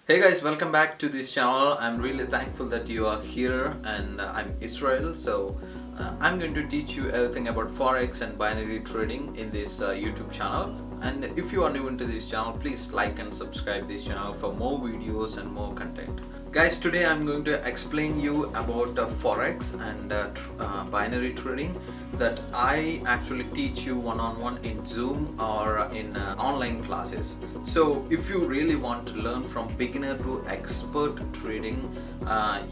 Hey guys, welcome back to this channel. I'm really thankful that you are here, and I'm Israel. I'm going to teach you everything about Forex and binary trading in this YouTube channel. And if you are new into this channel, please like and subscribe this channel for more videos and more content. Guys, today I'm going to explain you about Forex and binary trading that I actually teach you one-on-one in Zoom or in online classes. So if you really want to learn from beginner to expert trading,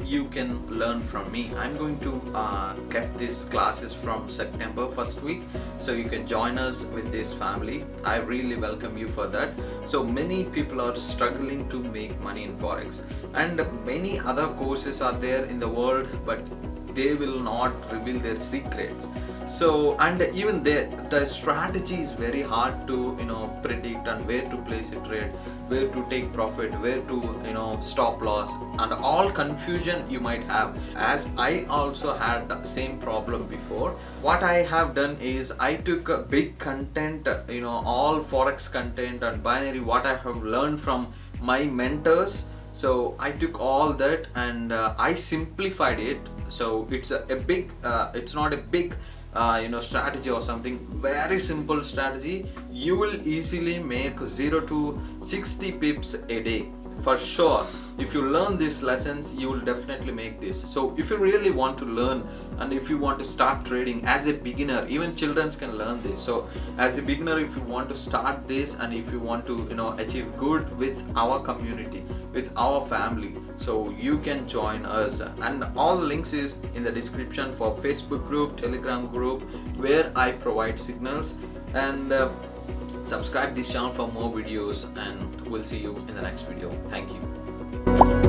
you can learn from me. I'm going to get these classes from September first week, so you can join us with this family. I really welcome you for that. So many people are struggling to make money in Forex, and many other courses are there in the world, but they will not reveal their secrets. So, and even the strategy is very hard to predict, and where to place a trade, where to take profit, where to stop loss, and all confusion you might have, as I also had the same problem before. What I have done is I took a big content, all Forex content and binary, what I have learned from my mentors. So I took all that and I simplified it. So it's it's not a big strategy or something. Very simple strategy. You will easily make 0 to 60 pips a day for sure. If you learn these lessons, you will definitely make this. So if you really want to learn, and if you want to start trading as a beginner, even children can learn this. So as a beginner, if you want to start this, and if you want to achieve good with our community, with our family, so you can join us. And all the links is in the description for Facebook group, Telegram group, where I provide signals. And subscribe this channel for more videos, and we'll see you in the next video. Thank you.